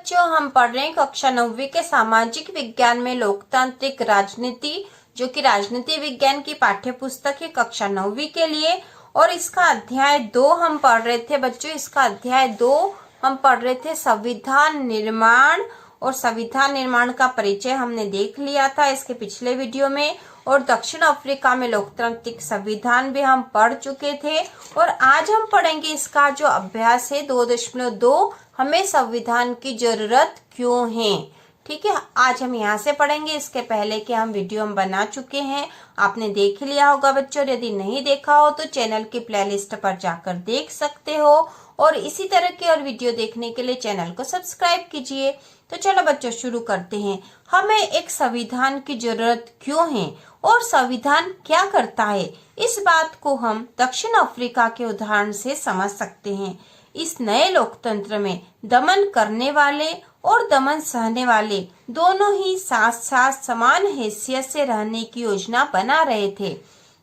बच्चों, हम पढ़ रहे हैं कक्षा 9वीं के सामाजिक विज्ञान में लोकतांत्रिक राजनीति, जो कि राजनीति विज्ञान की पाठ्य पुस्तक है कक्षा 9वीं के लिए। और इसका अध्याय 2 हम पढ़ रहे थे बच्चों। इसका अध्याय 2 हम पढ़ रहे थे संविधान निर्माण, और संविधान निर्माण का परिचय हमने देख लिया था इसके पिछले वीडियो में। और दक्षिण अफ्रीका में लोकतांत्रिक संविधान भी हम पढ़ चुके थे। और आज हम पढ़ेंगे इसका जो अभ्यास है 2.2, हमें संविधान की जरूरत क्यों है। ठीक है, आज हम यहाँ से पढ़ेंगे। इसके पहले के हम वीडियो हम बना चुके हैं, आपने देख लिया होगा बच्चों। यदि नहीं देखा हो तो चैनल की प्लेलिस्ट पर जाकर देख सकते हो। और इसी तरह के और वीडियो देखने के लिए चैनल को सब्सक्राइब कीजिए। तो चलो बच्चों, शुरू करते हैं। हमें एक संविधान की जरूरत क्यों है और संविधान क्या करता है, इस बात को हम दक्षिण अफ्रीका के उदाहरण से समझ सकते हैं। इस नए लोकतंत्र में दमन करने वाले और दमन सहने वाले दोनों ही साथ साथ समान हैसियत से रहने की योजना बना रहे थे।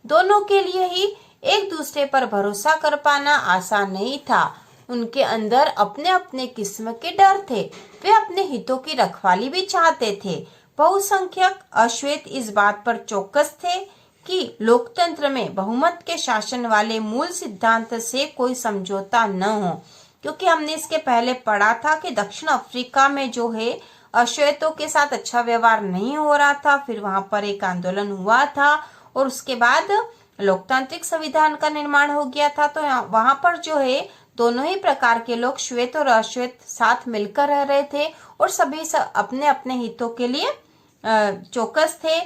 दोनों के लिए ही एक दूसरे पर भरोसा कर पाना आसान नहीं था। उनके अंदर अपने अपने किस्म के डर थे। वे अपने हितों की रखवाली भी चाहते थे। बहुसंख्यक अश्वेत इस बात पर चौकस थे कि लोकतंत्र में बहुमत के शासन वाले मूल सिद्धांत से कोई समझौता न हो, क्योंकि हमने इसके पहले पढ़ा था कि दक्षिण अफ्रीका में जो है अश्वेतों के साथ अच्छा व्यवहार नहीं हो रहा था। फिर वहां पर एक आंदोलन हुआ था और उसके बाद लोकतांत्रिक संविधान का निर्माण हो गया था। तो वहां पर जो है दोनों ही प्रकार के लोग, श्वेत और अश्वेत, साथ मिलकर रह रहे थे और सभी अपने अपने हितों के लिए चौकस थे,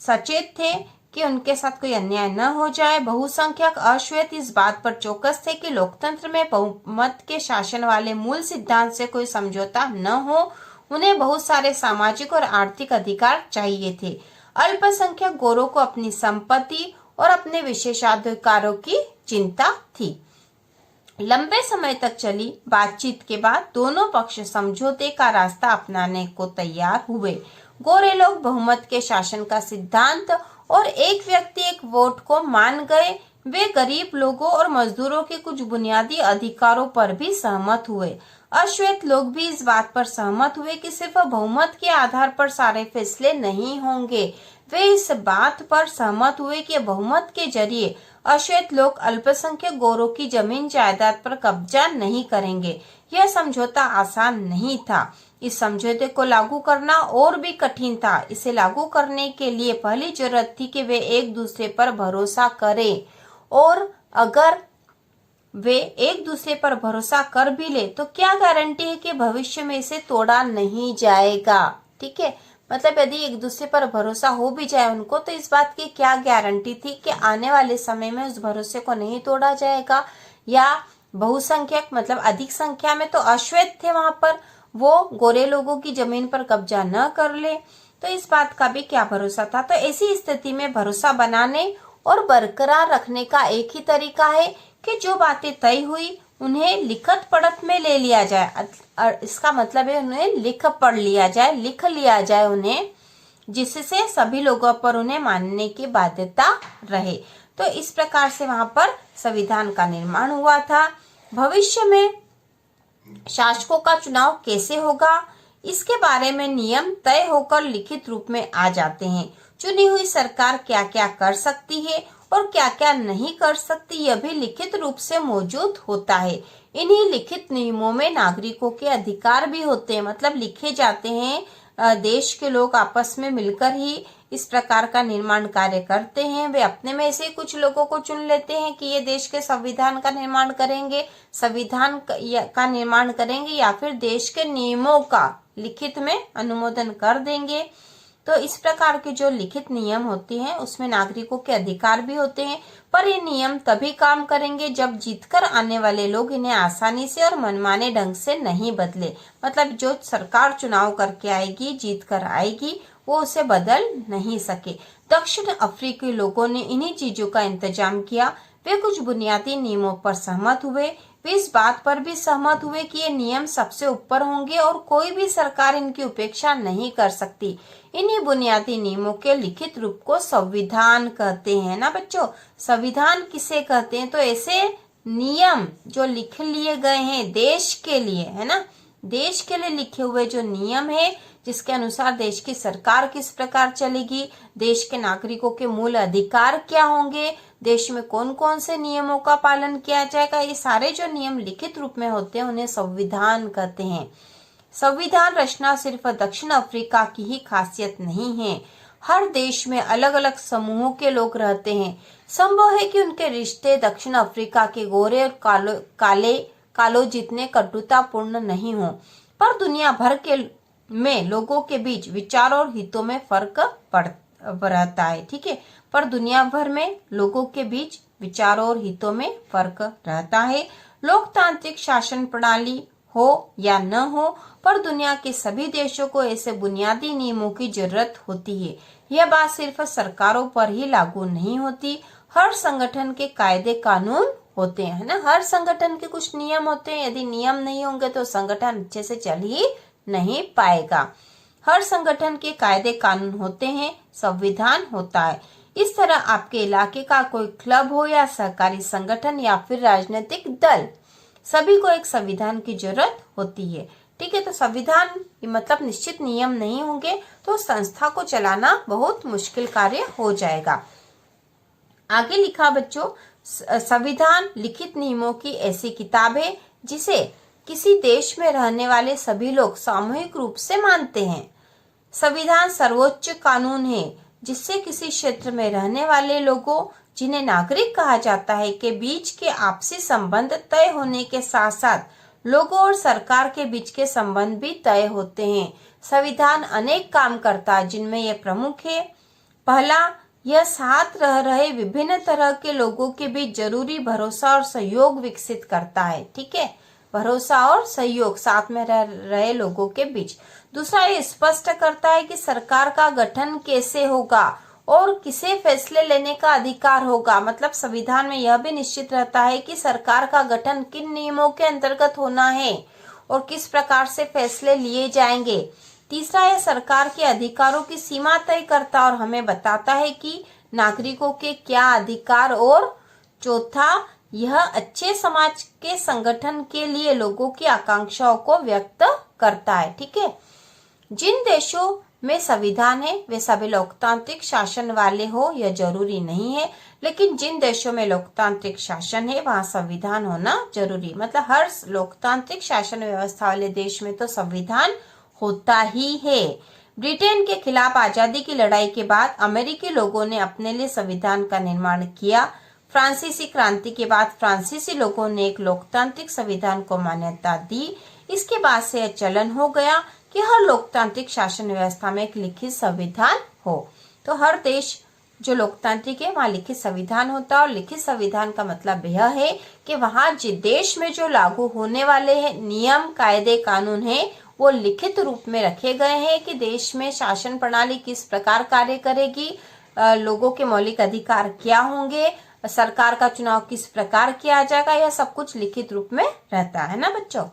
सचेत थे कि उनके साथ कोई अन्याय न हो जाए। बहुसंख्यक अश्वेत इस बात पर चौकस थे कि लोकतंत्र में बहुमत के शासन वाले मूल सिद्धांत से कोई समझौता न हो। उन्हें बहुत सारे सामाजिक और आर्थिक अधिकार चाहिए थे। अल्पसंख्यक गोरों को अपनी संपत्ति और अपने विशेषाधिकारों की चिंता थी। लंबे समय तक चली बातचीत के बाद दोनों पक्ष समझौते का रास्ता अपनाने को तैयार हुए। गोरे लोग बहुमत के शासन का सिद्धांत और एक व्यक्ति एक वोट को मान गए। वे गरीब लोगों और मजदूरों के कुछ बुनियादी अधिकारों पर भी सहमत हुए। अश्वेत लोग भी इस बात पर सहमत हुए कि सिर्फ बहुमत के आधार पर सारे फैसले नहीं होंगे। वे इस बात पर सहमत हुए कि बहुमत के जरिए अश्वेत लोग अल्पसंख्यक गोरों की जमीन जायदाद पर कब्जा नहीं करेंगे। यह समझौता आसान नहीं था। इस समझौते को लागू करना और भी कठिन था। इसे लागू करने के लिए पहली जरूरत थी कि वे एक दूसरे पर भरोसा करें, और अगर वे एक दूसरे पर भरोसा कर भी ले तो क्या गारंटी है कि भविष्य में इसे तोड़ा नहीं जाएगा। ठीक है, मतलब यदि एक दूसरे पर भरोसा हो भी जाए उनको, तो इस बात की क्या गारंटी थी कि आने वाले समय में उस भरोसे को नहीं तोड़ा जाएगा। या बहुसंख्यक मतलब अधिक संख्या में तो अश्वेत थे वहां पर, वो गोरे लोगों की जमीन पर कब्जा न कर ले, तो इस बात का भी क्या भरोसा था। तो ऐसी स्थिति में भरोसा बनाने और बरकरार रखने का एक ही तरीका है कि जो बातें तय हुई उन्हें लिखत पढ़त में ले लिया जाए। इसका मतलब है उन्हें लिख पढ़ लिया जाए, लिख लिया जाए उन्हें, जिससे सभी लोगों पर उन्हें मानने की बाध्यता रहे। तो इस प्रकार से वहां पर संविधान का निर्माण हुआ था। भविष्य में शासकों का चुनाव कैसे होगा, इसके बारे में नियम तय होकर लिखित रूप में आ जाते हैं। चुनी हुई सरकार क्या क्या कर सकती है और क्या क्या नहीं कर सकती, यह भी लिखित रूप से मौजूद होता है। इन्हीं लिखित नियमों में नागरिकों के अधिकार भी होते हैं, मतलब लिखे जाते हैं। देश के लोग आपस में मिलकर ही इस प्रकार का निर्माण कार्य करते हैं। वे अपने में से कुछ लोगों को चुन लेते हैं कि ये देश के संविधान का निर्माण करेंगे, संविधान का निर्माण करेंगे, या फिर देश के नियमों का लिखित में अनुमोदन कर देंगे। तो इस प्रकार के जो लिखित नियम होते हैं उसमें नागरिकों के अधिकार भी होते हैं, पर ये नियम तभी काम करेंगे जब जीतकर आने वाले लोग इन्हें आसानी से और मनमाने ढंग से नहीं बदले। मतलब जो सरकार चुनाव करके आएगी, जीत कर आएगी, वो उसे बदल नहीं सके। दक्षिण अफ्रीकी लोगों ने इन्हीं चीजों का इंतजाम किया। वे कुछ बुनियादी नियमों पर सहमत हुए। वे इस बात पर भी सहमत हुए कि ये नियम सबसे ऊपर होंगे और कोई भी सरकार इनकी उपेक्षा नहीं कर सकती। इन्हीं बुनियादी नियमों के लिखित रूप को संविधान कहते हैं ना बच्चों। संविधान किसे कहते हैं? तो ऐसे नियम जो लिख लिए गए हैं देश के लिए, है ना, देश के लिए लिखे हुए जो नियम है, जिसके अनुसार देश की सरकार किस प्रकार चलेगी, देश के नागरिकों के मूल अधिकार क्या होंगे, देश में कौन कौन से नियमों का पालन किया जाएगा, ये सारे जो नियम लिखित रूप में होते हैं उन्हें संविधान कहते हैं। संविधान रचना सिर्फ दक्षिण अफ्रीका की ही खासियत नहीं है। हर देश में अलग अलग समूहों के लोग रहते हैं। संभव है कि उनके रिश्ते दक्षिण अफ्रीका के गोरे और कालो जितने कटुतापूर्ण नहीं हो, पर दुनिया भर के में लोगों के बीच विचारों और हितों में फर्क रहता है। ठीक है, पर दुनिया भर में लोगों के बीच विचारों और हितों में फर्क रहता है। लोकतांत्रिक शासन प्रणाली हो या न हो, पर दुनिया के सभी देशों को ऐसे बुनियादी नियमों की जरूरत होती है। यह बात सिर्फ सरकारों पर ही लागू नहीं होती, हर संगठन के कायदे कानून होते हैं, है ना। हर संगठन के कुछ नियम होते हैं, यदि नियम नहीं होंगे तो संगठन अच्छे से चल ही नहीं पाएगा। हर संगठन के कायदे कानून होते हैं, संविधान होता है। इस तरह आपके इलाके का कोई क्लब हो या सहकारी संगठन या फिर राजनीतिक दल, सभी को एक संविधान की जरूरत होती है। ठीक है, तो संविधान मतलब निश्चित नियम नहीं होंगे तो संस्था को चलाना बहुत मुश्किल कार्य हो जाएगा। आगे लिखा बच्चों, संविधान लिखित नियमों की ऐसी किताब है जिसे किसी देश में रहने वाले सभी लोग सामूहिक रूप से मानते हैं। संविधान सर्वोच्च कानून है जिससे किसी क्षेत्र में रहने वाले लोगों, जिन्हें नागरिक कहा जाता है, के बीच के आपसी संबंध तय होने के साथ साथ लोगों और सरकार के बीच के संबंध भी तय होते हैं। संविधान अनेक काम करता है जिनमें यह प्रमुख है। पहला, यह साथ रह रहे विभिन्न तरह के लोगों के बीच जरूरी भरोसा और सहयोग विकसित करता है। ठीक है, भरोसा और सहयोग साथ में रह रहे लोगों के बीच। दूसरा, ये स्पष्ट करता है कि सरकार का गठन कैसे होगा और किसे फैसले लेने का अधिकार होगा। मतलब संविधान में यह भी निश्चित रहता है कि सरकार का गठन किन नियमों के अंतर्गत होना है और किस प्रकार से फैसले लिए जाएंगे। तीसरा, यह सरकार के अधिकारों की सीमा तय करता और हमें बताता है कि नागरिकों के क्या अधिकार। और चौथा, यह अच्छे समाज के संगठन के लिए लोगों की आकांक्षाओं को व्यक्त करता है। ठीक है, जिन देशों में संविधान है वे सभी लोकतांत्रिक शासन वाले हो यह जरूरी नहीं है, लेकिन जिन देशों में लोकतांत्रिक शासन है वहाँ संविधान होना जरूरी। मतलब हर लोकतांत्रिक शासन व्यवस्था वाले देश में तो संविधान होता ही है। ब्रिटेन के खिलाफ आजादी की लड़ाई के बाद अमेरिकी लोगों ने अपने लिए संविधान का निर्माण किया। फ्रांसीसी क्रांति के बाद फ्रांसीसी लोगों ने एक लोकतांत्रिक संविधान को मान्यता दी। इसके बाद से यह चलन हो गया कि हर लोकतांत्रिक शासन व्यवस्था में एक लिखित संविधान हो। तो हर देश जो लोकतांत्रिक है वहाँ लिखित संविधान होता है। और लिखित संविधान का मतलब यह है कि वहाँ जिस देश में जो लागू होने वाले हैं नियम, कायदे, कानून है वो लिखित रूप में रखे गए हैं कि देश में शासन प्रणाली किस प्रकार कार्य करेगी, लोगों के मौलिक अधिकार क्या होंगे, सरकार का चुनाव किस प्रकार किया जाएगा, यह सब कुछ लिखित रूप में रहता है ना बच्चों।